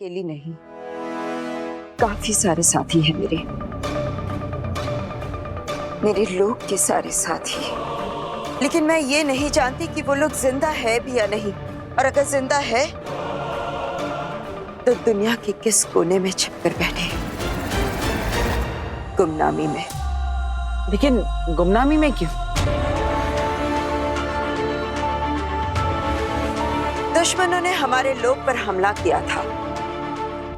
अकेली नहीं, काफी सारे साथी हैं मेरे लोग के सारे साथी। लेकिन मैं ये नहीं जानती कि वो लोग जिंदा है भी या नहीं, और अगर जिंदा है तो दुनिया के किस कोने में छिपकर बैठे हैं, गुमनामी में। लेकिन गुमनामी में क्यों? दुश्मनों ने हमारे लोग पर हमला किया था,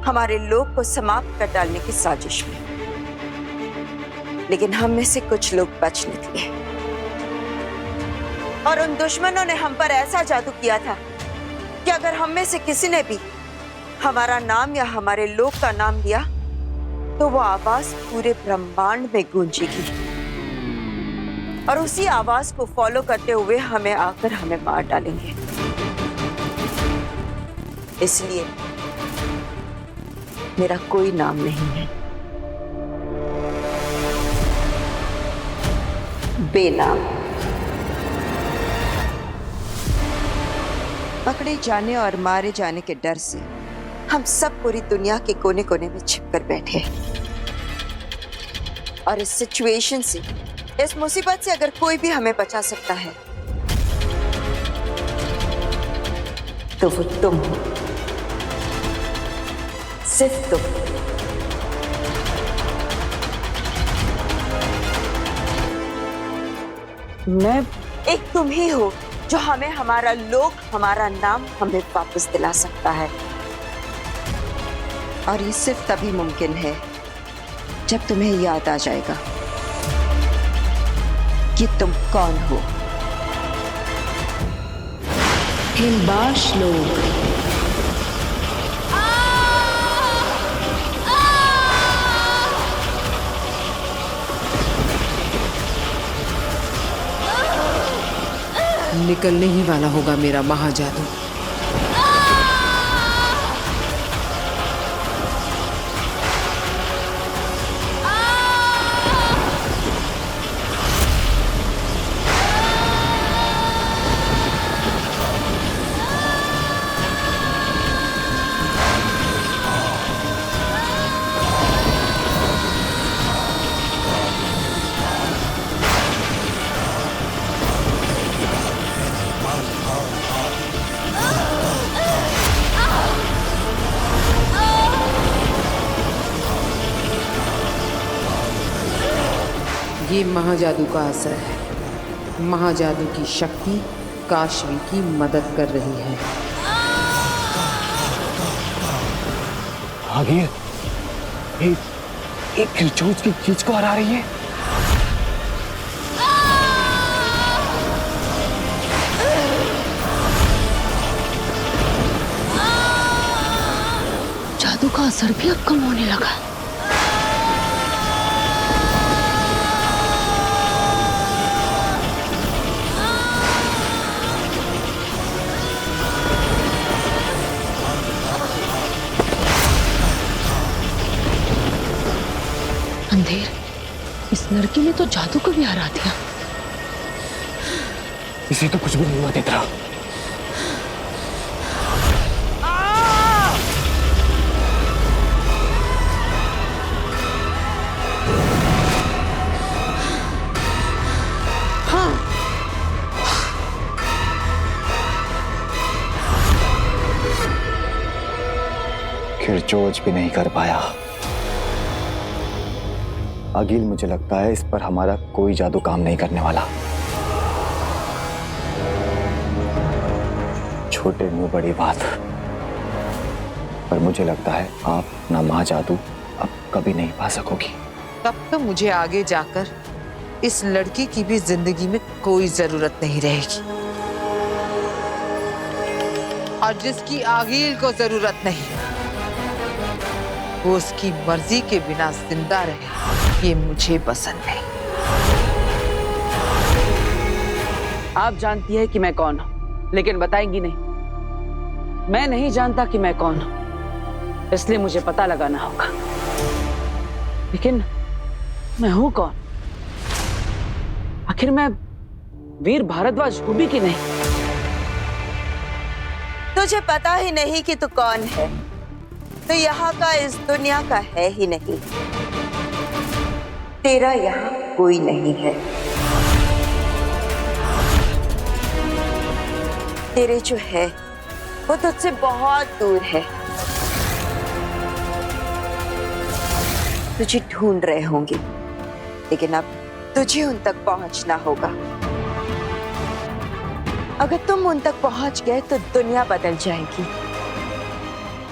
हमारे लोग को समाप्त कर डालने की साजिश में। लेकिन हम में से कुछ लोग बच निकले, और उन दुश्मनों ने हम पर ऐसा जादू किया था कि अगर हम में से किसी ने भी हमारा नाम या हमारे लोग का नाम लिया तो वो आवाज पूरे ब्रह्मांड में गूंजेगी, और उसी आवाज को फॉलो करते हुए हमें आकर हमें मार डालेंगे। इसलिए मेरा कोई नाम नहीं है, बेनाम। पकड़े जाने और मारे जाने के डर से हम सब पूरी दुनिया के कोने कोने में छिपकर बैठे हैं। और इस सिचुएशन से, इस मुसीबत से अगर कोई भी हमें बचा सकता है तो वो तुम हो, सिर्फ तुम। मैं एक तुम ही हो जो हमें हमारा लोग, हमारा नाम हमें वापस दिला सकता है। और ये सिर्फ तभी मुमकिन है जब तुम्हें याद आ जाएगा कि तुम कौन हो। हिलबाश लोग। निकलने ही वाला होगा मेरा महाजादू। ये महाजादू का असर है। महाजादू की शक्ति काशवी की मदद कर रही है। आगे एक खिलचोच की खींच को हरा रही है। जादू का असर भी अब कम होने लगा। अंधेर, इस लड़की ने तो जादू को भी हरा दिया। इसे तो कुछ भी नहीं हुआ तेतरा। हाँ, खिलचोच भी नहीं कर पाया। अगिल, मुझे लगता है इस पर हमारा कोई जादू काम नहीं करने वाला। छोटे मुंह बड़ी बात, पर मुझे लगता है आप अपना महाजादू अब कभी नहीं पा सकोगी। तब तो मुझे आगे जाकर इस लड़की की भी जिंदगी में कोई जरूरत नहीं रहेगी, और जिसकी आगिल को जरूरत नहीं वो उसकी मर्जी के बिना जिंदा रहे, ये मुझे पसंद नहीं। आप जानती है कि मैं कौन हूं, लेकिन बताएंगी नहीं। मैं नहीं जानता कि मैं कौन हूं, इसलिए मुझे पता लगाना होगा। लेकिन मैं हूं कौन? आखिर मैं वीर भारद्वाज हूं भी कि नहीं? तुझे पता ही नहीं कि तू कौन है, तो यहाँ का इस दुनिया का है ही नहीं। तेरा यहाँ कोई नहीं है। तेरे जो है वो तुझसे बहुत दूर है। तुझे ढूंढ रहे होंगे, लेकिन अब तुझे उन तक पहुंचना होगा। अगर तुम उन तक पहुंच गए तो दुनिया बदल जाएगी।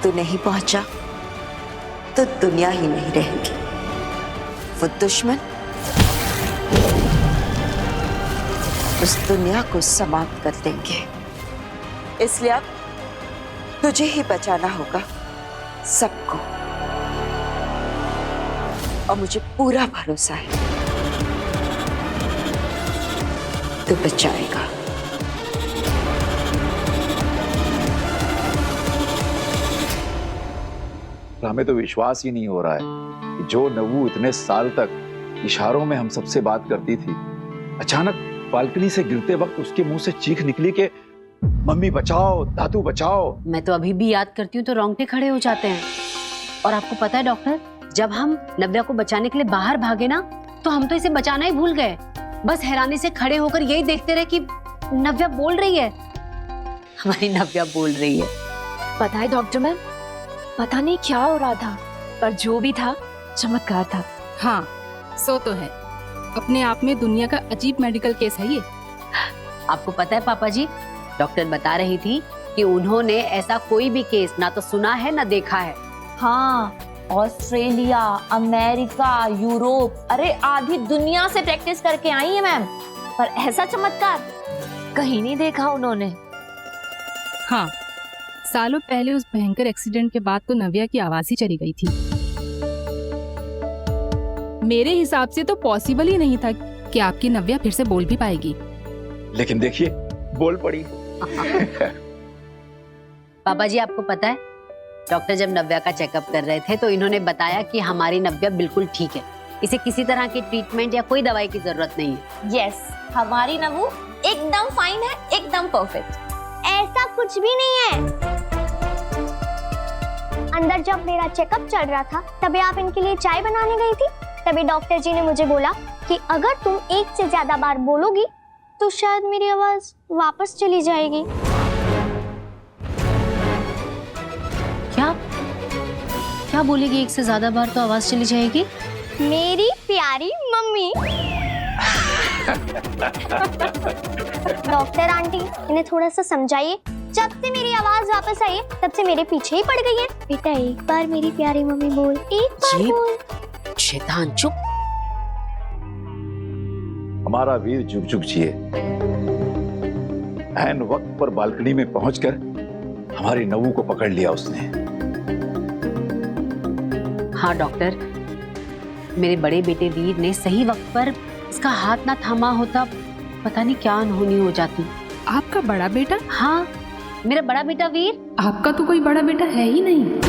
तू नहीं पहुंचा तो दुनिया ही नहीं रहेगी। वो दुश्मन उस दुनिया को समाप्त कर देंगे। इसलिए अब तुझे ही बचाना होगा सबको, और मुझे पूरा भरोसा है तू बचाएगा। हमें तो विश्वास ही नहीं हो रहा है कि जो नव्वू इतने साल तक इशारों में हम सबसे बात करती थी, अचानक बालकनी से गिरते वक्त उसके मुंह से चीख निकली कि मम्मी बचाओ, दादू बचाओ। मैं तो अभी भी याद करती हूँ तो रोंगटे खड़े हो जाते हैं। और आपको पता है डॉक्टर, जब हम नव्या को बचाने के लिए बाहर भागे ना, तो हम तो इसे बचाना ही भूल गए। बस हैरानी से खड़े होकर यही देखते रहे कि नव्या बोल रही है। हमारी नव्या बोल रही है। पता है डॉक्टर मैम, पता नहीं क्या हो रहा था, पर जो भी था चमत्कार था। हाँ, सो तो है। अपने आप में दुनिया का अजीब मेडिकल केस है ये। आपको पता है पापा जी, डॉक्टर बता रही थी कि उन्होंने ऐसा कोई भी केस ना तो सुना है ना देखा है। हाँ, ऑस्ट्रेलिया, अमेरिका, यूरोप, अरे आधी दुनिया से प्रैक्टिस करके आई है मैम, पर ऐसा चमत्कार कहीं नहीं देखा उन्होंने। हाँ, सालों पहले उस भयंकर एक्सीडेंट के बाद तो नव्या की आवाज ही चली गई थी। मेरे हिसाब से तो पॉसिबल ही नहीं था कि आपकी नव्या फिर से बोल भी पाएगी। लेकिन देखिए, बोल पड़ी। पापा जी, आपको पता है, डॉक्टर जब नव्या का चेकअप कर रहे थे तो इन्होंने बताया कि हमारी नव्या बिल्कुल ठीक है। इसे किसी तरह की ट्रीटमेंट या कोई दवाई की जरूरत नहीं है। यस, हमारी नव्वू एकदम फाइन है, एकदम परफेक्ट। ऐसा कुछ भी नहीं है। अंदर जब मेरा चेकअप चल रहा था, तभी आप इनके लिए चाय बनाने गई थी। तभी डॉक्टर जी ने मुझे बोला कि अगर तुम एक से ज्यादा बार बोलोगी तो शायद मेरी आवाज वापस चली जाएगी। क्या क्या बोलेगी? एक से ज्यादा बार तो आवाज चली जाएगी। मेरी प्यारी मम्मी। डॉक्टर आंटी, इन्हें थोड़ा सा समझाइए। जब से मेरी आवाज वापस आई है, तब से मेरे पीछे ही पड़ गई है। बेटा एक बार मेरी प्यारी मम्मी बोल, एक बार बोल। शैतान चुप। हमारा वीर जुग जुग जिए। ऐन वक्त पर बालकनी में पहुंचकर हमारी नव्वू को पकड़ लिया उसने। हाँ डॉक्टर, मेरे बड़े बेटे वीर ने सही वक्त पर इसका हाथ ना थामा होता, पता नहीं क्या अनहोनी हो जाती। आपका बड़ा बेटा? हाँ, मेरा बड़ा बेटा वीर। आपका तो कोई बड़ा बेटा है ही नहीं।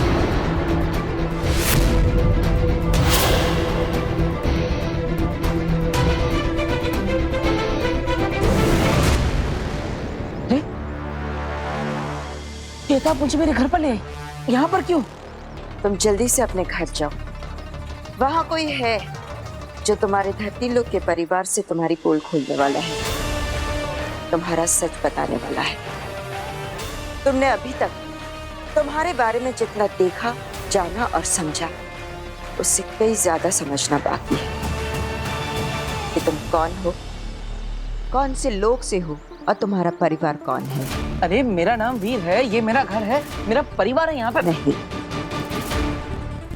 श्वेता मुझे मेरे घर पर ले आई, यहाँ पर क्यों? तुम जल्दी से अपने घर जाओ। वहां कोई है जो तुम्हारे धरती लोग के परिवार से तुम्हारी पोल खोलने वाला है, तुम्हारा सच बताने वाला है। तुमने अभी तक तुम्हारे बारे में जितना देखा, जाना और समझा, उससे कई ज्यादा समझना बाकी है कि तुम कौन हो, कौन से लोग से हो और तुम्हारा परिवार कौन है। अरे मेरा नाम वीर है, ये मेरा घर है, मेरा परिवार है यहाँ पर। नहीं,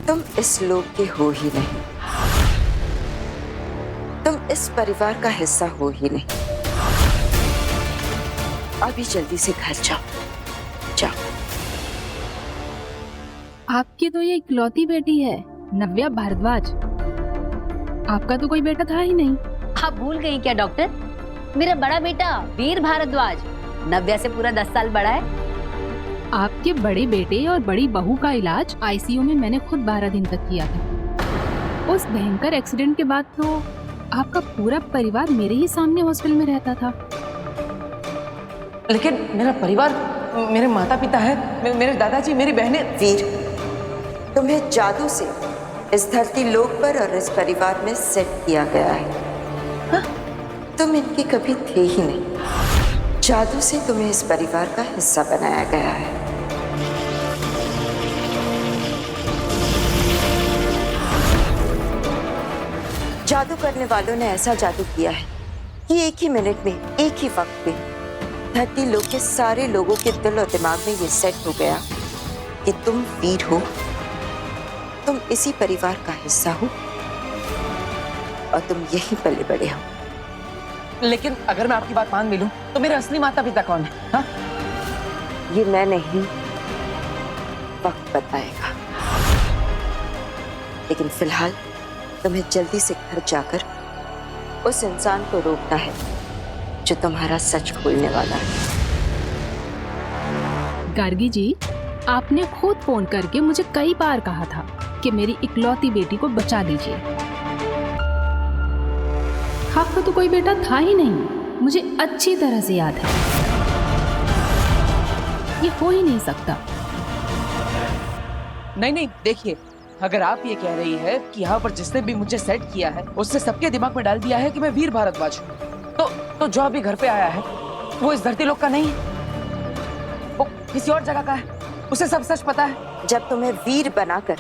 तुम इस लोग के हो ही नहीं, तुम इस परिवार का हिस्सा हो ही नहीं। अभी जल्दी से घर जाओ, जाओ। आपकी तो ये इकलौती बेटी है, नव्या भारद्वाज। आपका तो कोई बेटा था ही नहीं। आप भूल गई क्या डॉक्टर? मेरा बड़ा बेटा वीर भारद्वाज नव्या से पूरा 10 साल बड़ा है। आपके बड़े बेटे और बड़ी बहू का इलाज आईसीयू में मैंने खुद 12 दिन तक किया था। उस भयंकर एक्सीडेंट के बाद तो आपका पूरा परिवार मेरे ही सामने हॉस्पिटल में रहता था। लेकिन मेरा परिवार, मेरे माता पिता है, मेरे दादाजी, मेरी बहनें। वीर, तुम्हें जादू से इस धरती लोक पर और इस परिवार में सेट किया गया है। हाँ, तुम इनके कभी थे ही नहीं। जादू से तुम्हें इस परिवार का हिस्सा बनाया गया है। जादू करने वालों ने ऐसा जादू किया है कि एक ही मिनट में, एक ही वक्त में धरती लोक के सारे लोगों के दिल और दिमाग में ये सेट हो गया कि तुम वीर हो, तुम इसी परिवार का हिस्सा हो और तुम यहीं पले बड़े हो। लेकिन अगर मैं आपकी बात मान भी लूं, तो मेरे असली माता पिता कौन है? हाँ? ये मैं नहीं, वक्त बताएगा। लेकिन फिलहाल तुम्हें जल्दी से घर जाकर उस इंसान को रोकना है जो तुम्हारा सच खोलने वाला है। गार्गी जी, आपने खुद फोन करके मुझे कई बार कहा था कि मेरी इकलौती बेटी को बचा लीजिए। आपका तो कोई बेटा था ही नहीं, मुझे अच्छी तरह से याद है। ये हो ही नहीं सकता। नहीं, देखिए, अगर आप ये कह रही है कि यहाँ पर जिसने भी मुझे सेट किया है उससे सबके दिमाग में डाल दिया है कि मैं वीर भारद्वाज हूँ, तो जो अभी घर पे आया है वो इस धरती लोक का नहीं है, वो किसी और जगह का है। उसे सब सच पता है। जब तुम्हें वीर बनाकर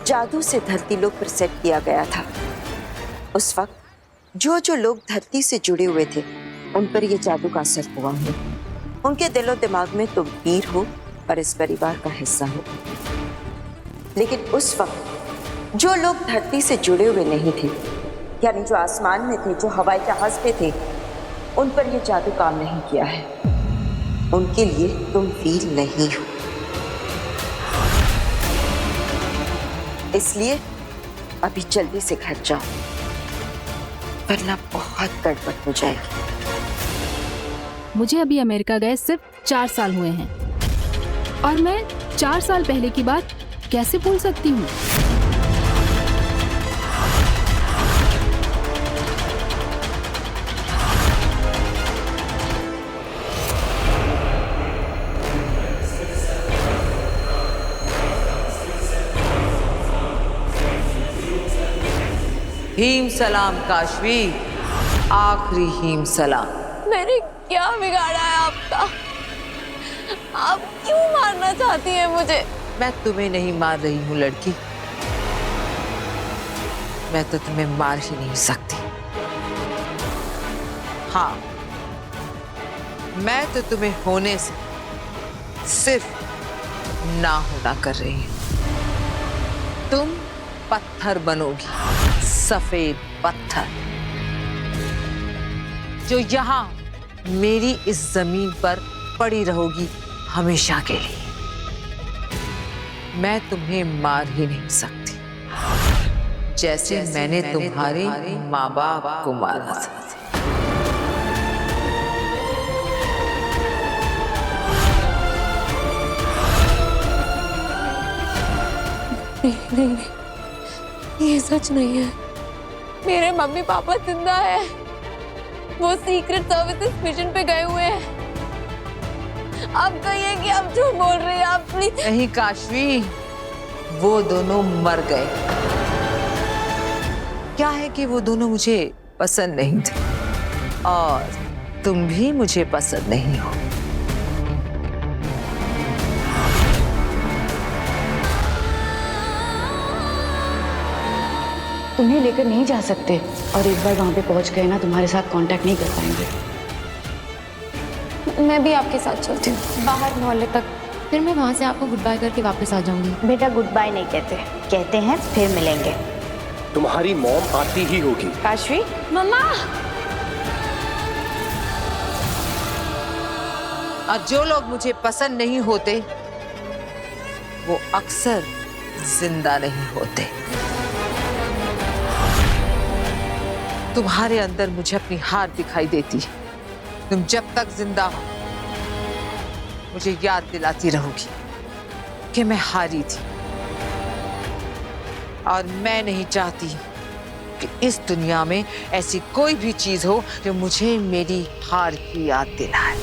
जादू से धरती लोक पर सेट किया गया था, उस वक्त जो लोग धरती से जुड़े हुए थे उन पर यह जादू का असर हुआ है। उनके दिलो दिमाग में तुम वीर हो और इस परिवार का हिस्सा हो। लेकिन उस वक्त जो लोग धरती से जुड़े हुए नहीं थे, यानी जो आसमान में थे, जो हवाई जहाज पे थे, उन पर यह जादू काम नहीं किया है। उनके लिए तुम वीर नहीं हो। इसलिए अभी जल्दी से घर जाओ, वरना बहुत गड़बड़ हो जाएगी। मुझे अभी अमेरिका गए सिर्फ 4 साल हुए हैं और मैं 4 साल पहले की बात कैसे भूल सकती हूँ? हीम सलाम काशवी, आखिरी हीम सलाम। मैंने क्या बिगाड़ा है आपका? आप क्यों मारना चाहती हैं मुझे? मैं तुम्हें नहीं मार रही हूँ लड़की, मैं तो तुम्हें मार ही नहीं सकती। हाँ, मैं तो तुम्हें होने से सिर्फ ना होना कर रही हूँ। तुम पत्थर बनोगी, सफेद पत्थर, जो यहाँ मेरी इस जमीन पर पड़ी रहोगी हमेशा के लिए। मैं तुम्हें मार ही नहीं सकती, जैसे मैंने तुम्हारे माँ बाप को मारा था। नहीं, ये सच नहीं है। मेरे मम्मी पापा जिंदा है, वो सीक्रेट सर्विसेज मिशन पे गए हुए हैं। आप कहिए कि आप झूठ बोल रही हैं, आप प्लीज। नहीं काशवी, वो दोनों मर गए। क्या है कि वो दोनों मुझे पसंद नहीं थे और तुम भी मुझे पसंद नहीं हो। तुम्हें लेकर नहीं जा सकते और एक बार वहां पे पहुंच गए ना, तुम्हारे साथ कांटेक्ट नहीं कर पाएंगे। मैं भी आपके साथ चलती हूँ बाहर मोहल्ले तक, फिर मैं वहां से आपको गुड बाय करके वापस आ जाऊंगी। बेटा गुड बाय नहीं कहते, कहते हैं फिर मिलेंगे। तुम्हारी मॉम आती ही होगी। काशवी, मम्मा। और जो लोग मुझे पसंद नहीं होते वो अक्सर जिंदा नहीं होते। तुम्हारे अंदर मुझे अपनी हार दिखाई देती है। तुम जब तक जिंदा हो मुझे याद दिलाती रहोगी कि मैं हारी थी, और मैं नहीं चाहती कि इस दुनिया में ऐसी कोई भी चीज हो जो मुझे मेरी हार की याद दिलाए।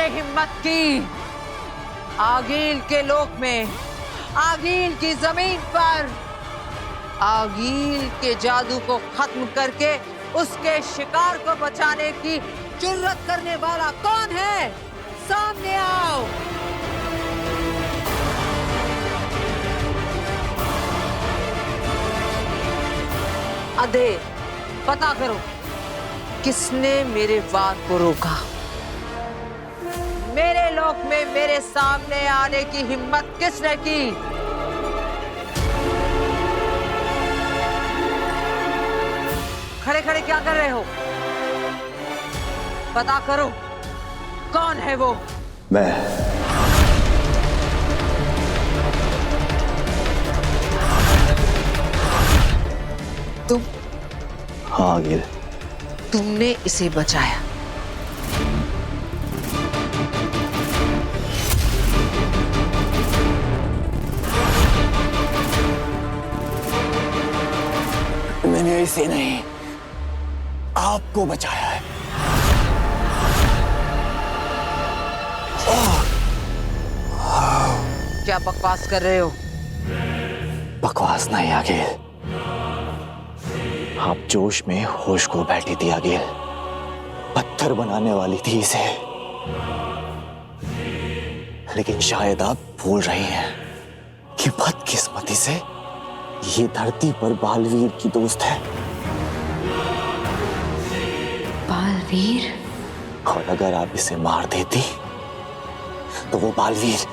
किसने हिम्मत की आगील के लोक में, आगील की जमीन पर आगील के जादू को खत्म करके उसके शिकार को बचाने की जुर्रत करने वाला कौन है? सामने आओ। अधे पता करो किसने मेरे वार को रोका। मेरे लोक में मेरे सामने आने की हिम्मत किसने की? खड़े खड़े क्या कर रहे हो? पता करो कौन है वो? मैं। तुम? हाँ आगिल। तुमने इसे बचाया। मैंने इसे नहीं, आपको बचाया है। क्या बकवास कर रहे हो? बकवास नहीं आगिल, आप जोश में होश को बैठी थी आगिल। पत्थर बनाने वाली थी इसे, लेकिन शायद आप भूल रही हैं कि बदकिस्मती से ये धरती पर बालवीर की दोस्त है। बालवीर? और अगर आप इसे मार देती तो वो बालवीर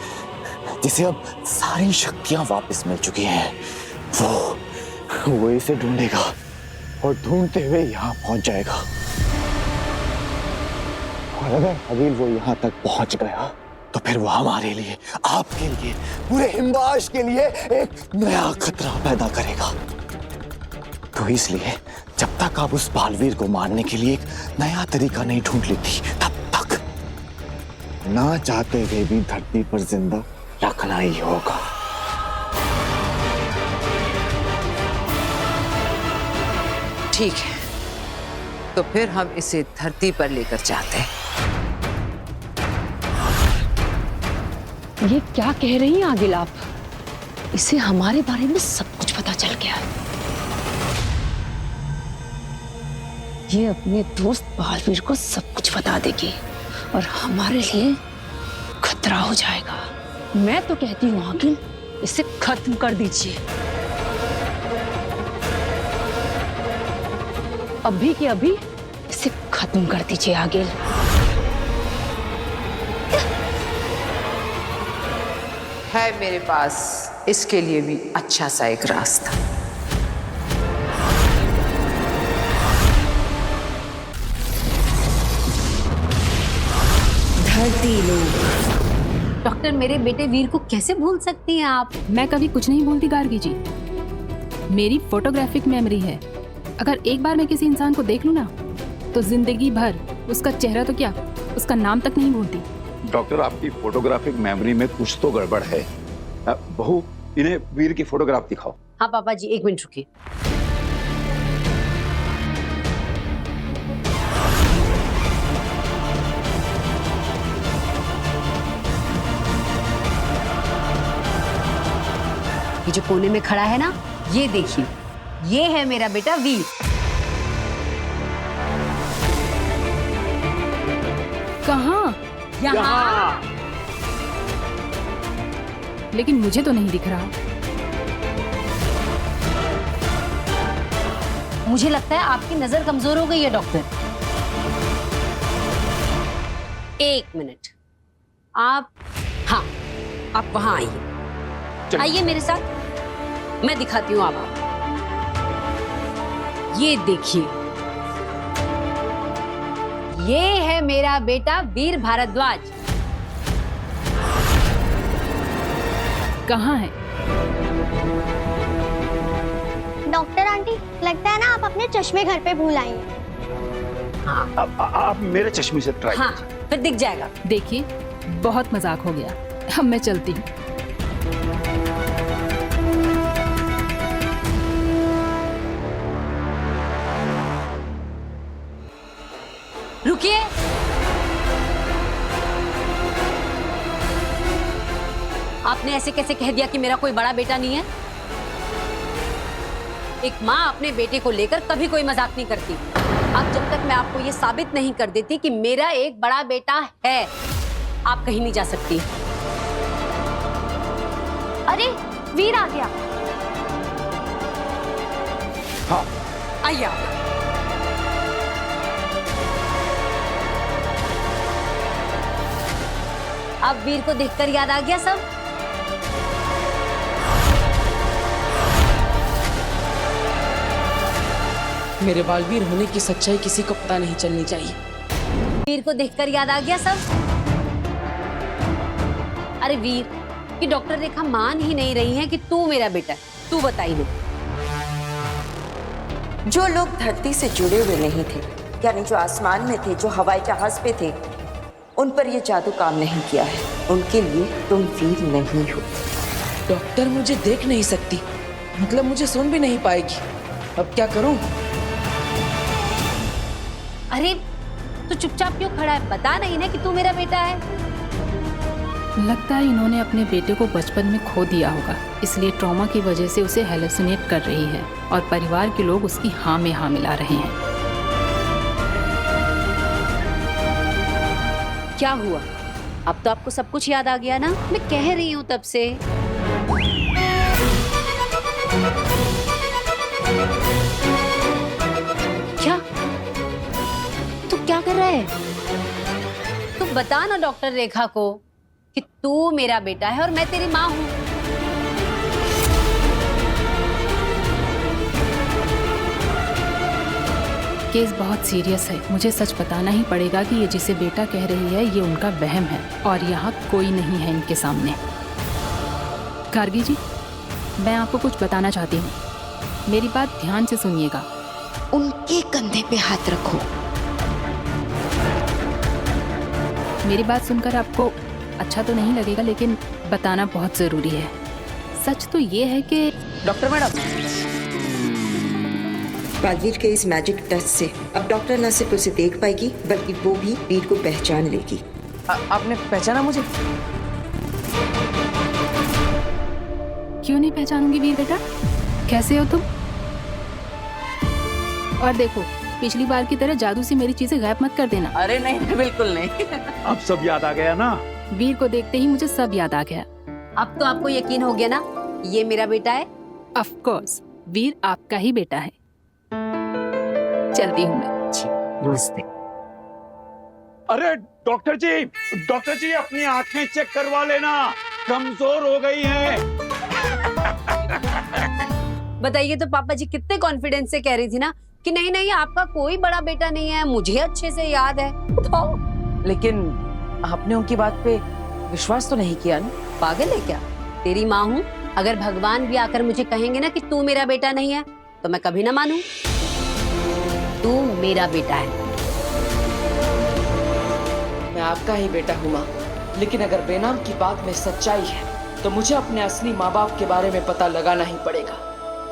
जिसे अब सारी शक्तियां वापस मिल चुकी हैं, वो इसे ढूंढेगा और ढूंढते हुए यहाँ पहुंच जाएगा। और अगर अगिल वो यहाँ तक पहुंच गया तो फिर वो हमारे लिए, आपके लिए, पूरे हिमवाश के लिए एक नया खतरा पैदा करेगा। तो इसलिए जब तक आप उस बालवीर को मारने के लिए एक नया तरीका नहीं ढूंढ लेती, तब तक ना चाहते हुए भी धरती पर जिंदा रखना ही होगा। ठीक है, तो फिर हम इसे धरती पर लेकर जाते हैं। ये क्या कह रही हैं आगिल आप? इसे हमारे बारे में सब कुछ पता चल गया है। ये अपने दोस्त बालवीर को सब कुछ बता देगी और हमारे लिए खतरा हो जाएगा। मैं तो कहती हूँ आगिल, इसे खत्म कर दीजिए। अभी के अभी इसे खत्म कर दीजिए आगिल। है मेरे पास इसके लिए भी अच्छा सा एक रास्ता। धरती लोग। डॉक्टर, मेरे बेटे वीर को कैसे भूल सकती हैं आप? मैं कभी कुछ नहीं भूलती गार्गी जी। मेरी फोटोग्राफिक मेमोरी है। अगर एक बार मैं किसी इंसान को देख लूं ना, तो जिंदगी भर उसका चेहरा तो क्या, उसका नाम तक नहीं भूलती। डॉक्टर, आपकी फोटोग्राफिक मेमोरी में कुछ तो गड़बड़ है। बहू, इन्हें वीर की फोटोग्राफ दिखाओ। हाँ पापा जी, एक मिनट रुकिए। ये जो कोने में खड़ा है ना, ये देखिए, ये है मेरा बेटा वीर। कहाँ? यहाँ। लेकिन मुझे तो नहीं दिख रहा। मुझे लगता है आपकी नजर कमजोर हो गई है डॉक्टर। एक मिनट, आप, हाँ, आप वहां आइए। आइए मेरे साथ, मैं दिखाती हूँ आपको। ये देखिए, ये है मेरा बेटा वीर भारद्वाज। कहाँ है? डॉक्टर आंटी, लगता है ना आप अपने चश्मे घर पे भूल आई हैं। हाँ, आप मेरे चश्मे से ट्राई हाँ, फिर दिख जाएगा। देखिए, बहुत मजाक हो गया। अब मैं चलती हूँ। रुकिए। आपने ऐसे कैसे कह दिया कि मेरा कोई बड़ा बेटा नहीं है? एक माँ अपने बेटे को लेकर कभी कोई मजाक नहीं करती। अब जब तक मैं आपको ये साबित नहीं कर देती कि मेरा एक बड़ा बेटा है, आप कहीं नहीं जा सकती। अरे वीर आ गया। हाँ आइए आप। अब वीर को देखकर याद आ गया सब? मेरे बालवीर होने की सच्चाई किसी को पता नहीं चलनी चाहिए। वीर को देखकर याद आ गया सब? अरे वीर, कि डॉक्टर रेखा मान ही नहीं रही है कि तू मेरा बेटा है। तू बताई दे। जो लोग धरती से जुड़े हुए नहीं थे, यानी जो आसमान में थे, जो हवाई जहाज पे थे, उन पर ये जादू काम नहीं किया है। उनके लिए तुम वीर नहीं हो। डॉक्टर मुझे देख नहीं सकती, मतलब मुझे सुन भी नहीं पाएगी। अब क्या करूं? अरे तू चुपचाप क्यों खड़ा है? बता नहीं ना कि तू मेरा बेटा है। लगता है इन्होंने अपने बेटे को बचपन में खो दिया होगा, इसलिए ट्रॉमा की वजह से उसे हेलुसिनेट कर रही है और परिवार के लोग उसकी हाँ में हाँ मिला रहे हैं। क्या हुआ? अब तो आपको सब कुछ याद आ गया ना? मैं कह रही हूँ तब से। क्या तू क्या कर रहा है? तू बता ना डॉक्टर रेखा को कि तू मेरा बेटा है और मैं तेरी माँ हूँ। केस बहुत सीरियस है। मुझे सच बताना ही पड़ेगा कि ये जिसे बेटा कह रही है ये उनका वहम है और यहाँ कोई नहीं है इनके सामने। गार्गी जी, मैं आपको कुछ बताना चाहती हूँ, मेरी बात ध्यान से सुनिएगा। उनके कंधे पे हाथ रखो। मेरी बात सुनकर आपको अच्छा तो नहीं लगेगा, लेकिन बताना बहुत जरूरी है। सच तो ये है कि डॉक्टर मैडम, बालवीर के इस मैजिक टच से अब डॉक्टर न सिर्फ उसे देख पाएगी, बल्कि वो भी वीर को पहचान लेगी। आपने पहचाना मुझे? क्यों नहीं पहचानूंगी वीर बेटा? कैसे हो तुम? और देखो, पिछली बार की तरह जादू से मेरी चीजें गायब मत कर देना। अरे नहीं, बिल्कुल नहीं। अब सब याद आ गया ना? वीर को देखते ही मुझे सब याद आ गया। अब तो आपको यकीन हो गया ना, ये मेरा बेटा है? ऑफ कोर्स, वीर आपका ही बेटा है। चलती हूँ मैं। नमस्ते। अरे डॉक्टर जी अपनी आंखें चेक करवा लेना, कमजोर हो गई हैं। बताइए तो पापा जी कितने कॉन्फिडेंस से कह रही थी ना कि नहीं नहीं आपका कोई बड़ा बेटा नहीं है, मुझे अच्छे से याद है। तो लेकिन आपने उनकी बात पे विश्वास तो नहीं किया ना? पागल है क्या? तेरी माँ हूँ, अगर भगवान भी आकर मुझे कहेंगे ना कि तू मेरा बेटा नहीं है तो मैं कभी ना मानूं। तू मेरा बेटा है। मैं आपका ही बेटा हूँ माँ, लेकिन अगर बेनाम की बात में सच्चाई है तो मुझे अपने असली माँ बाप के बारे में पता लगाना ही पड़ेगा।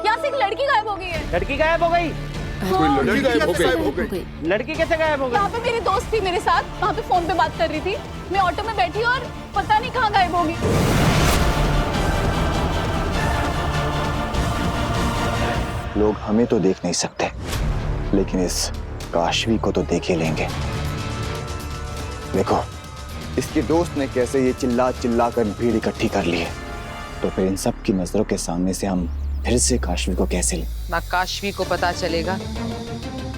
यहाँ से एक लड़की गायब हो गई है। लड़की गायब हो गई? लड़की गायब हो गई। लड़की कैसे गायब हो गई? यहाँ पे मेरी दोस्त थी मेरे साथ, वहाँ पे फोन पे बात कर रही थी। मैं ऑटो में बैठी और पता नहीं कहाँ गायब हो गई। लोग हमें तो देख नहीं सकते, लेकिन इस काशवी को तो देख ही लेंगे। देखो, इसके दोस्त ने कैसे ये चिल्ला चिल्ला कर भीड़ इकट्ठी कर ली है, तो फिर इन सब की नजरों के सामने से हम फिर से काशवी को कैसे लें? ना काशवी को पता चलेगा,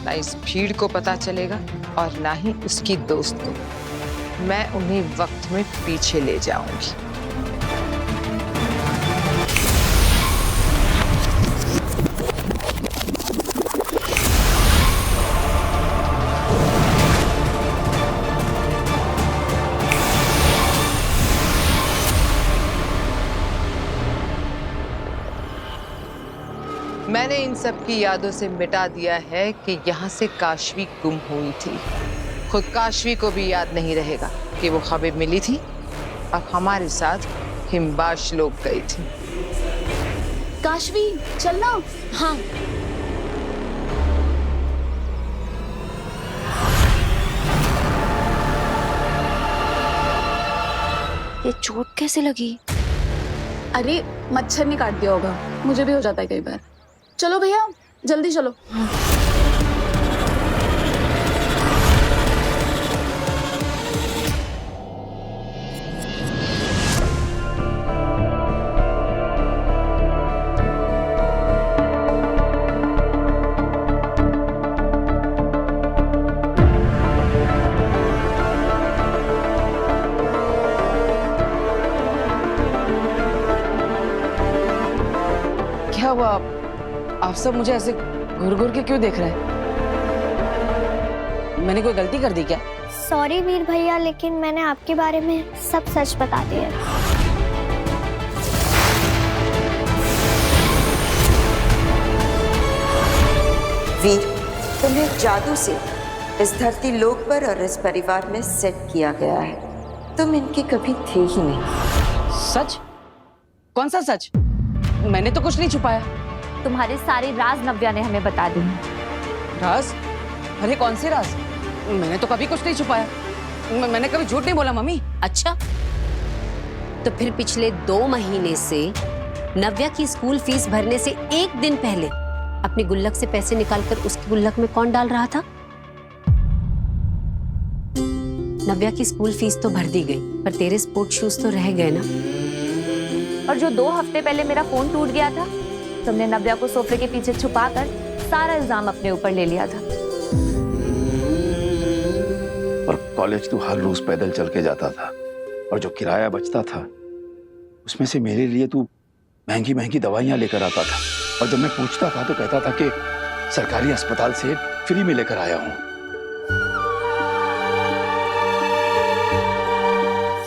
ना इस भीड़ को पता चलेगा, और ना ही उसकी दोस्त को। मैं उन्हें वक्त में पीछे ले जाऊंगी। मैंने इन सब की यादों से मिटा दिया है कि यहाँ से काशवी गुम हुई थी। खुद काशवी को भी याद नहीं रहेगा कि वो खबर मिली थी और हमारे साथ हिमबाश लोग गई थी। काशवी चलना। हाँ ये चोट कैसे लगी? अरे मच्छर ने काट दिया होगा, मुझे भी हो जाता है कई बार। चलो भैया जल्दी चलो। क्या हुआ? आप सब मुझे ऐसे घूर घूर के क्यों देख रहे हैं? मैंने कोई गलती कर दी क्या? सॉरी वीर भैया, लेकिन मैंने आपके बारे में सब सच बता दिया। वीर, तुम्हें जादू से इस धरती लोक पर और इस परिवार में सेट किया गया है। तुम इनके कभी थे ही नहीं। सच? कौन सा सच? मैंने तो कुछ नहीं छुपाया। तुम्हारे सारे राज नव्या ने हमें बता दी। राज? अरे कौन से राज? मैंने तो कभी कुछ नहीं छुपाया। मैंने कभी झूठ नहीं बोला मम्मी। अच्छा, तो फिर पिछले 2 महीने से नव्या की स्कूल फीस भरने से 1 दिन पहले अपनी गुल्लक से पैसे निकालकर उसकी गुल्लक में कौन डाल रहा था? नव्या की स्कूल फीस तो भर दी गई, पर तेरे स्पोर्ट शूज तो रह गए ना। और जो 2 हफ्ते पहले मेरा फोन टूट गया था, तुमने नव्या को सोफे के पीछे छुपाकर सारा इल्जाम अपने ऊपर ले लिया था। और कॉलेज तू हर रोज पैदल चल के जाता था, और जो किराया बचता था उसमें से मेरे लिए तू महंगी महंगी दवाइयां लेकर आता था। और जब मैं पूछता था तो कहता था कि सरकारी अस्पताल से फ्री में लेकर आया हूं।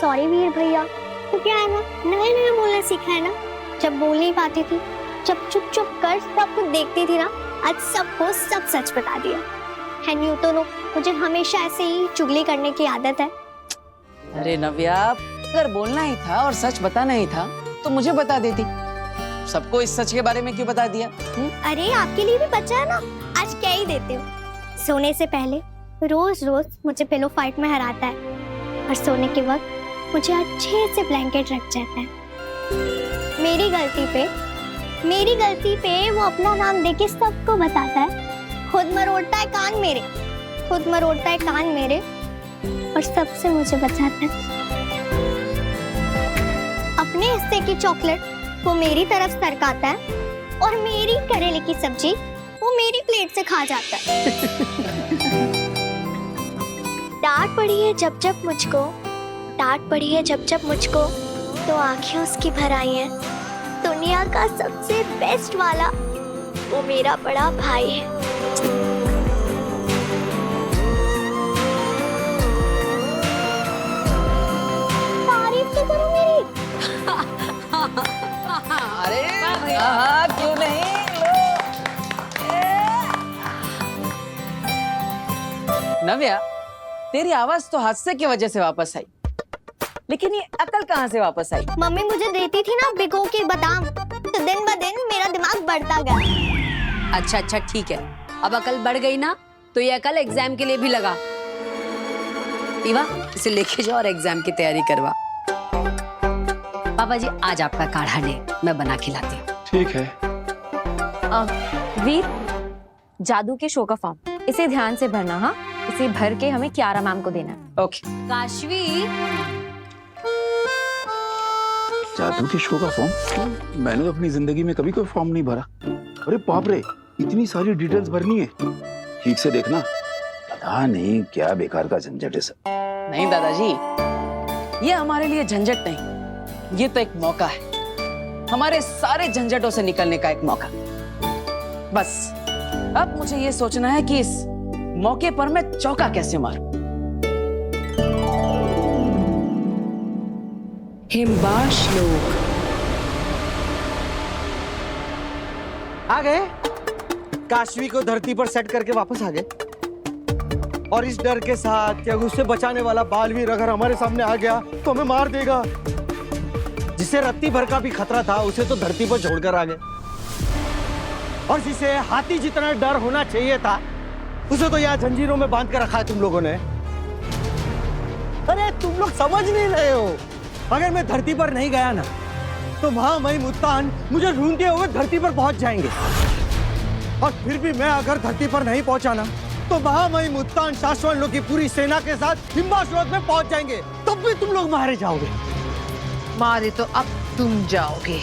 सॉरी वीर भैया, तो क्या है ना, नया नया बोलना सीखा है ना। जब बोल नहीं पाती थी, जब चुप चुप कर सब कुछ देखती थी ना, आज सबको सब सच बता दिया। है न्यू तो मुझे हमेशा ऐसे ही चुगली करने की आदत है। अरे नव्या, अगर बोलना ही था और सच बताना ही था तो मुझे बता देती। सबको इस सच के बारे में क्यों बता दिया? अरे आपके लिए भी बचा है ना, आज क्या ही देते हो। सोने से पहले रोज रोज मुझे पिलो फाइट में हराता है, और सोने के वक्त मुझे अच्छे से ब्लैंकेट रख जाता है। मेरी गलती पे वो अपना नाम देके सबको बताता है। खुद मरोड़ता है कान मेरे, और सबसे मुझे बचाता है। अपने हिस्से की चॉकलेट वो मेरी तरफ सरकाता है, और मेरी करेले की सब्जी वो मेरी प्लेट से खा जाता है। डांट पड़ी है जब जब मुझको, तो आंखें उसकी भर आई हैं। दुनिया का सबसे बेस्ट वाला वो मेरा बड़ा भाई है। तारीफ तो करो मेरी। अरे क्यों नहीं? नव्या, तेरी आवाज तो हादसे की वजह से वापस आई, लेकिन ये अकल कहाँ से वापस आई? मम्मी मुझे देती थी ना भिगो के बादाम, तो दिन ब दिन मेरा दिमाग बढ़ता गया। अच्छा ठीक है, अब अकल बढ़ गई ना, तो ये अकल एग्जाम के लिए भी लगा। ईवा, इसे लेके जाओ और एग्जाम की तैयारी करवा। पापा जी, आज आपका काढ़ा ने मैं बना के लाती हूँ। ठीक है। वीर, जादू के शो का फॉर्म इसे ध्यान से भरना। हाँ, इसे भर के हमें कियारा मैम को देना। ओके। काशवी, जादू के शो का फॉर्म? मैंने तो अपनी जिंदगी में कभी कोई फॉर्म नहीं भरा। अरे बाप रे, इतनी सारी डिटेल्स भरनी है। ठीक से देखना, पता नहीं क्या बेकार का झंझट है सब। नहीं दादाजी, ये हमारे लिए झंझट नहीं, ये तो एक मौका है, हमारे सारे झंझटों से निकलने का एक मौका। बस अब मुझे ये सोचना है कि इस मौके पर मैं चौका कैसे मारूं। हिमबाश लोग आ गए। काशवी को धरती पर सेट करके वापस आ गए, और इस डर के साथ कि उससे बचाने वाला बालवीर अगर हमारे सामने आ गया तो हमें मार देगा। जिसे रत्ती भर का भी खतरा था उसे तो धरती पर छोड़कर आ गए, और जिसे हाथी जितना डर होना चाहिए था उसे तो यहाँ जंजीरों में बांध कर रखा है तुम लोगों ने। अरे तुम लोग समझ नहीं रहे हो, अगर मैं धरती पर नहीं गया ना तो महामहिम मुत्तान मुझे ढूंढते हुए धरती पर पहुंच जाएंगे। और फिर भी मैं अगर धरती पर नहीं पहुंचा ना, तो महामहिम मुत्तान शाश्वत लोग की पूरी सेना के साथ हिम्बाश्वत में पहुंच जाएंगे। तब भी तुम लोग मारे जाओगे। मारे तो अब तुम जाओगे।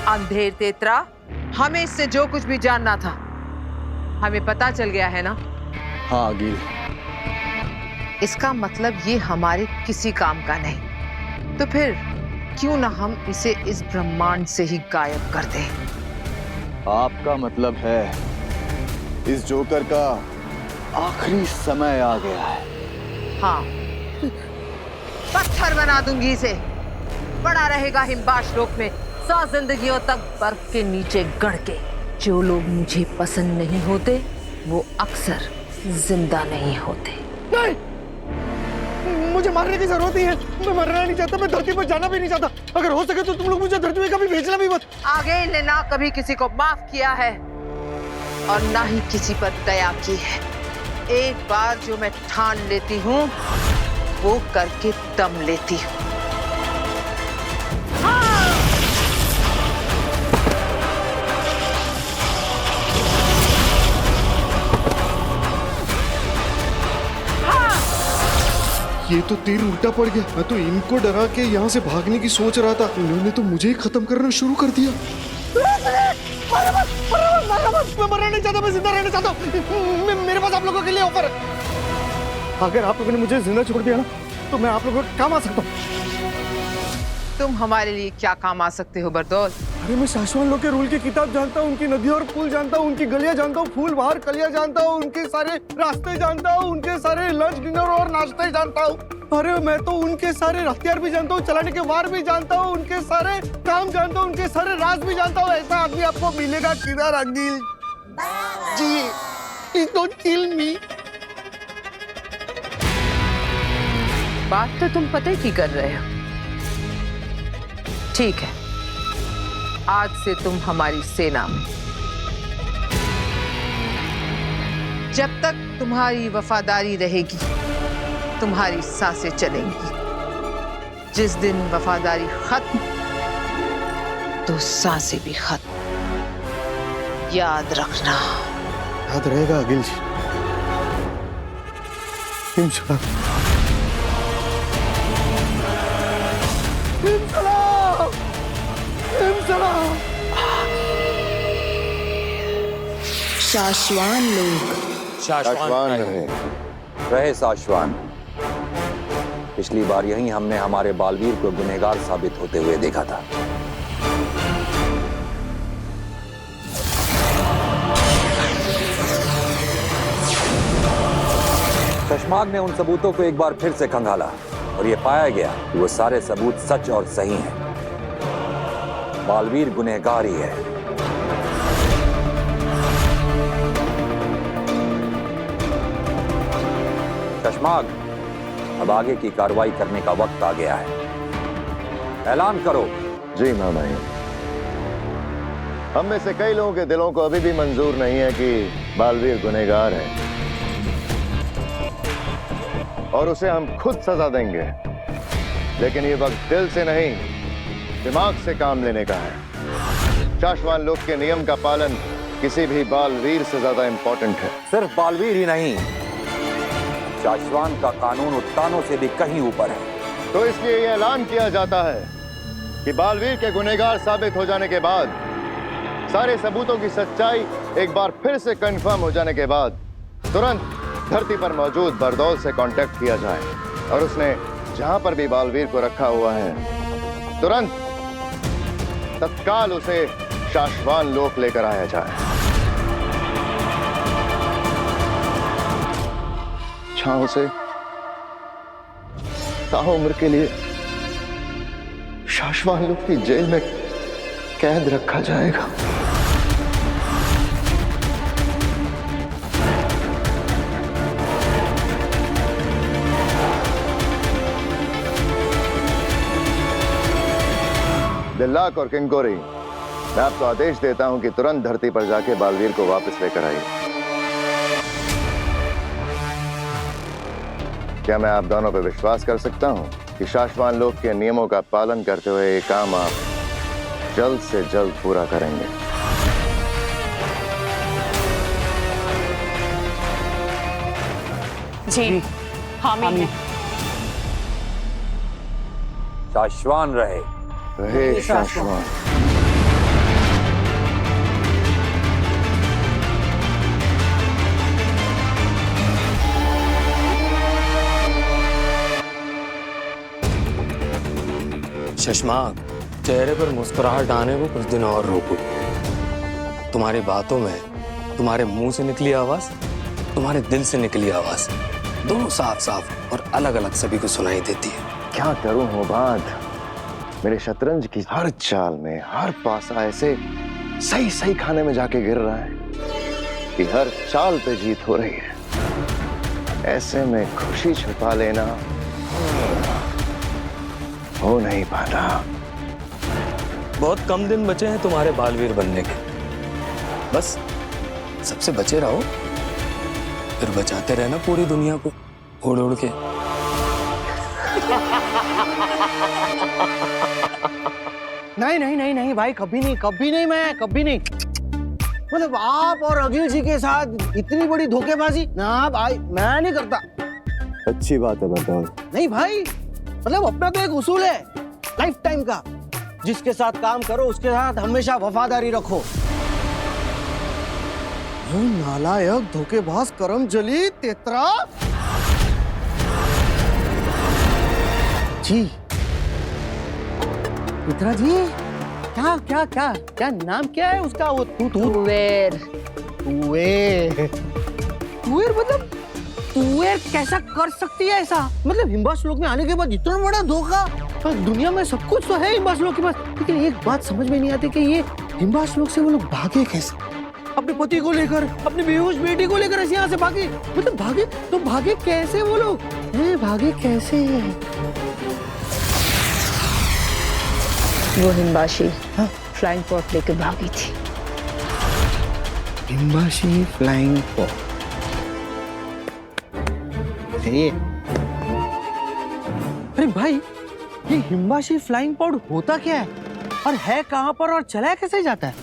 अंधेर तेतरा, हमें इससे जो कुछ भी जानना था हमें पता चल गया है ना? हाँ आगिल। इसका मतलब ये हमारे किसी काम का नहीं, तो फिर क्यों ना हम इसे इस ब्रह्मांड से ही गायब कर दें? आपका मतलब है इस जोकर का आखिरी समय आ गया है? हाँ, पत्थर बना दूंगी इसे, पड़ा रहेगा हिम्बाश्लोक में 100 जिंदगियों तक बर्फ के नीचे गड़ के। जो लोग मुझे पसंद नहीं होते वो अक्सर जिंदा नहीं होते। नहीं, मुझे मारने की जरूरत नहीं है। मैं मरना नहीं चाहता, मैं धरती पर जाना भी नहीं चाहता। अगर हो सके तो तुम लोग मुझे धरती में कभी भेजना भी मत। आगे ने ना कभी किसी को माफ किया है और ना ही किसी पर दया की है। एक बार जो मैं ठान लेती हूँ वो करके दम लेती हूँ। ये तो तीर उल्टा पड़ गया। मैं तो इनको डरा के यहाँ से भागने की सोच रहा था, इन्होंने तो मुझे ही खत्म करना शुरू कर दिया। मैं मरना नहीं चाहता, मैं जिंदा रहना चाहता हूँ। मेरे पास आप लोगों के लिए ऑफर है। अगर आप लोगों ने मुझे जिंदा छोड़ दिया ना, तो मैं आप लोगों के काम आ सकता हूँ। तुम हमारे लिए क्या काम आ सकते हो बरदौल? अरे मैं शाश्वत लोग के रूल की किताब जानता हूँ, उनकी नदियों और पुल जानता हूँ, उनकी गलियां जानता हूँ, फूल बाहर कलियां जानता हूँ, उनके सारे रास्ते जानता हूँ, उनके सारे लंच डिनर और नाश्ते जानता हूँ। अरे मैं तो उनके सारे हथियार भी जानता हूँ, चलाने के वार भी जानता हूँ, उनके सारे काम जानता हूँ, उनके सारे राज भी जानता हूँ। ऐसा आदमी आपको मिलेगा किधर अंगिल जी? डोंट किल मी। बात तो तुम पते की कर रहे हो। ठीक है, आज से तुम हमारी सेना में। जब तक तुम्हारी वफादारी रहेगी तुम्हारी सांसें चलेंगी। जिस दिन वफादारी खत्म तो सांसें भी खत्म। याद रखना। याद रहेगा अगिल जी, इंशाल्लाह। शाश्वान लोग शाश्वान रहे शाश्वान। पिछली बार यहीं हमने हमारे बालवीर को गुनहगार साबित होते हुए देखा था। चश्माग ने उन सबूतों को एक बार फिर से खंगाला और यह पाया गया कि वो सारे सबूत सच और सही हैं। बालवीर गुनहगार ही है। चश्माग, अब आगे की कार्रवाई करने का वक्त आ गया है। ऐलान करो। जी महामहिम, हम में से कई लोगों के दिलों को अभी भी मंजूर नहीं है कि बालवीर गुनहगार है और उसे हम खुद सजा देंगे। लेकिन ये वक्त दिल से नहीं, दिमाग से काम लेने का है। शाश्वान लोक के नियम का पालन किसी भी बालवीर से ज्यादा इंपॉर्टेंट है। सिर्फ बालवीर ही नहीं, शाश्वान का कानून उत्तानों से भी कहीं ऊपर है। तो इसलिए यह ऐलान किया जाता है कि बालवीर के गुनहगार साबित हो जाने के बाद, सारे सबूतों की सच्चाई एक बार फिर से कंफर्म हो जाने के बाद, तुरंत धरती पर मौजूद बरदौल से कांटेक्ट किया जाए और उसने जहां पर भी बालवीर को रखा हुआ है तुरंत तत्काल उसे शाश्वान लोक लेकर आया जाए। जहां उसे ताउम्र के लिए शाश्वान लोक की जेल में कैद रखा जाएगा। दिल्लाक और किंकोरी, मैं आपको आदेश देता हूं कि तुरंत धरती पर जाके बालवीर को वापस लेकर आइए। क्या मैं आप दोनों पर विश्वास कर सकता हूँ कि शाश्वान लोक के नियमों का पालन करते हुए ये काम आप जल्द से जल्द पूरा करेंगे? जी हामी है। शाश्वान रहे। रहे शाश्वान। शशमाक, चेहरे पर मुस्कुराहट आने को कुछ दिन और रोको। तुम्हारी बातों में तुम्हारे मुंह से निकली आवाज, तुम्हारे दिल से निकली आवाज, दोनों साफ साफ और अलग अलग सभी को सुनाई देती है। क्या करूं होबाद, मेरे शतरंज की हर चाल में हर पासा ऐसे सही सही खाने में जाके गिर रहा है कि हर चाल पे जीत हो रही है। ऐसे में खुशी छुपा लेना हो नहीं पाता। बहुत कम दिन बचे हैं तुम्हारे बालवीर बनने के। बस सबसे बचे रहो, फिर बचाते रहना पूरी दुनिया को उड़ उड़ के। नहीं नहीं नहीं नहीं भाई, कभी नहीं, कभी नहीं, मैं कभी नहीं। मतलब आप और अखिल जी के साथ इतनी बड़ी धोखेबाजी ना भाई, मैं नहीं करता। अच्छी बात है बताओ। नहीं भाई, मतलब अपना तो एक उसूल है लाइफ टाइम का, जिसके साथ काम करो उसके साथ हमेशा वफादारी रखो। वो नालायक धोखेबाज करमजली तेतरा जी, तेतरा जी, क्या क्या क्या क्या नाम क्या है उसका? वो तुवेर। तुवेर मतलब तुवेर कैसा कर सकती है ऐसा? मतलब हिम्बास लोक में आने के बाद इतना बड़ा धोखा। दुनिया में सब कुछ तो है हिम्बास लोक के पास, लेकिन एक बात समझ में नहीं आती कि ये हिम्बास लोक से वो लोग भागे कैसे? अपने पति को लेकर, अपनी बेहोश बेटी को लेकर ऐसे यहाँ से भागे। मतलब भागे तो भागे कैसे वो लोग? भागे कैसे? वो हिम्बाशी फ्लाइंग पॉट लेकर भागी थी। हिम्बाशी फ्लाइंग पॉट। अरे भाई, ये हिम्बाशी फ्लाइंग पॉड होता क्या है और है कहाँ पर और चलाया कैसे जाता है?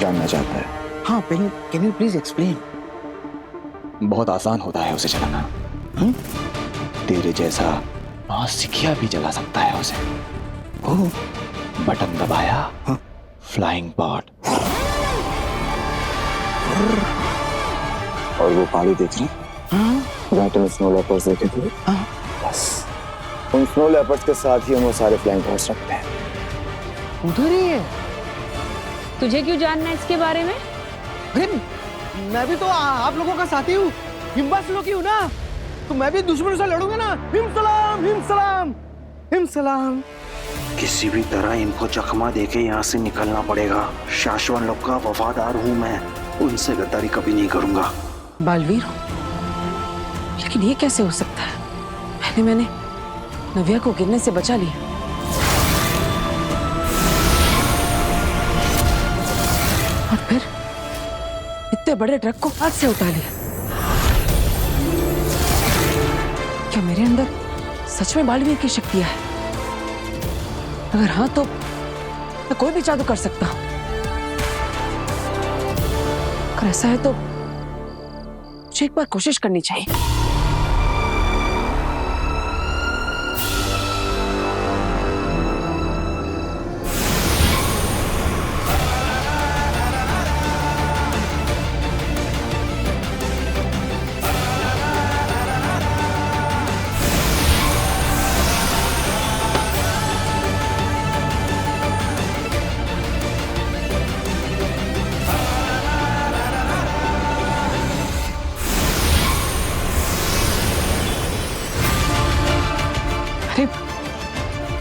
जानना चाहता है? हाँ, कैन यू प्लीज एक्सप्लेन? बहुत आसान होता है उसे चलाना। तेरे जैसा नौसिखिया भी चला सकता है उसे। बटन दबाया, फ्लाइंग पॉड। और वो पहाड़ी देख रही? जहाँ तुम स्नो लेपर्ड्स देखे थे? बस उन स्नो लेपर्ड्स के साथ ही हम वो सारे फ्लाइंग पॉड्स रखते हैं। उधर ही है। तुझे क्यों जानना है इसके बारे में? अरे मैं भी तो आप लोगों का साथी हूँ, हिम्बास लोग ही हूँ ना, तो मैं भी दुश्मनों से लड़ूंगा ना। हिम सलाम, हिम सलाम, हिम सलाम। किसी भी तरह इनको चकमा देके यहाँ से निकलना पड़ेगा। शाश्वत लोग का वफादार हूँ मैं, उनसे गद्दारी कभी नहीं करूंगा। बालवीर, लेकिन ये कैसे हो सकता है? मैंने नव्या को गिरने से बचा लिया, और फिर इतने बड़े ट्रक को हाथ से उठा लिया। क्या मेरे अंदर सच में बालवीर की शक्तियां है? अगर हाँ तो मैं कोई भी जादू कर सकता हूं। अगर ऐसा है तो मुझे एक बार कोशिश करनी चाहिए।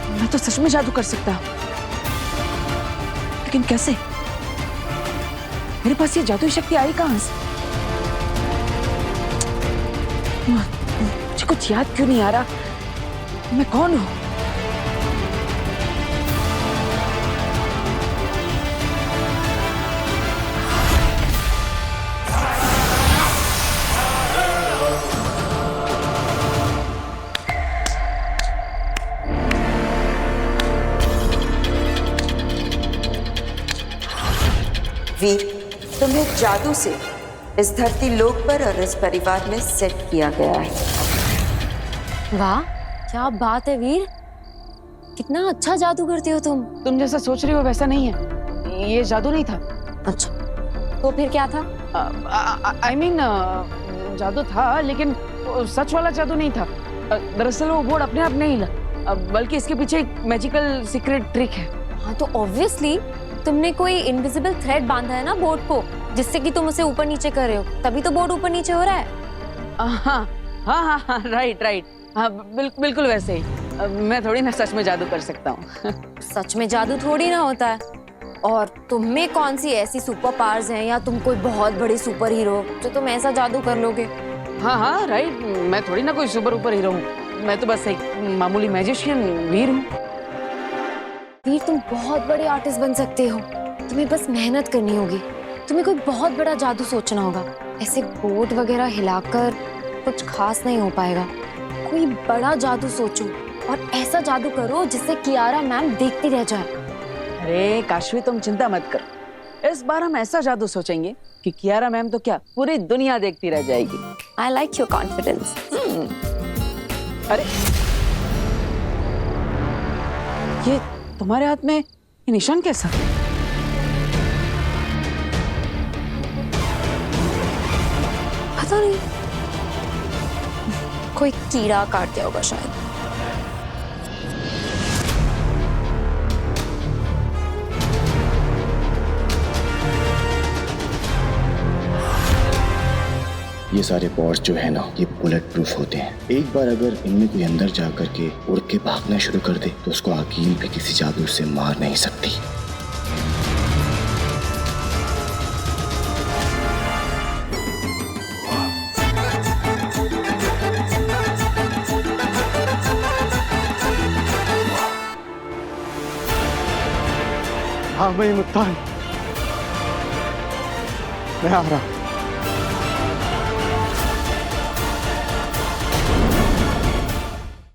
मैं तो सच में जादू कर सकता हूं, लेकिन कैसे? मेरे पास ये जादुई शक्ति आई कहां से? मुझे कुछ याद क्यों नहीं आ रहा? मैं कौन हूं? वीर, तुम्हें जादू से इस धरती लोक पर और इस परिवार में सेट किया गया है। वाह, क्या बात है वीर, कितना अच्छा जादू करती हो तुम। तुम जैसा सोच रही हो वैसा नहीं है, ये जादू नहीं था। अच्छा, तो फिर क्या था? I mean, जादू था लेकिन सच वाला जादू नहीं था। दरअसल वो बोर्ड अपने आप नहीं हिला, बल्कि इसके पीछे एक मैजिकल सीक्रेट ट्रिक है। हाँ, तो ऑब्वियसली तुमने कोई इनविजिबल थ्रेड बांधा है ना बोर्ड को, जिससे कि तुम उसे ऊपर नीचे कर रहे हो, तभी तो बोर्ड ऊपर नीचे हो रहा है। हाँ हाँ हाँ, राइट राइट, हाँ बिल्कुल वैसे ही। मैं थोड़ी ना सच में जादू कर सकता हूँ। सच में जादू थोड़ी ना होता है। और तुम में कौन सी ऐसी सुपर पावर्स हैं, या तुम कोई बहुत बड़े सुपर हीरो जो तुम ऐसा जादू कर लोगे? हाँ राइट, मैं थोड़ी ना कोई सुपर हीरो हूँ, मैं तो बस एक मामूली मैजिशियन वीर हूँ। वीर, तुम बहुत बड़े आर्टिस्ट बन सकते हो, तुम्हें बस मेहनत करनी होगी। तुम्हें कोई बहुत बड़ा जादू सोचना होगा, ऐसे बोर्ड वगैरह हिलाकर कुछ खास नहीं हो पाएगा। कोई बड़ा जादू सोचो और ऐसा जादू करो जिससे कियारा मैम देखती रह जाए। अरे काशवी, तुम चिंता मत करो, इस बार हम ऐसा जादू सोचेंगे कि कियारा मैम तो क्या पूरी दुनिया देखती रह जाएगी। I like your confidence. अरे ये तुम्हारे हाथ में ये निशान कैसा? पता नहीं, कोई कीड़ा काट दिया होगा शायद। ये सारे पॉड्स जो है ना, ये बुलेट प्रूफ होते हैं। एक बार अगर इनमें कोई अंदर जा करके उड़ के भागना शुरू कर दे तो उसको अकील भी किसी जादू से मार नहीं सकती। हाँ, मैं मुत्तान, मैं आ रहा हूँ।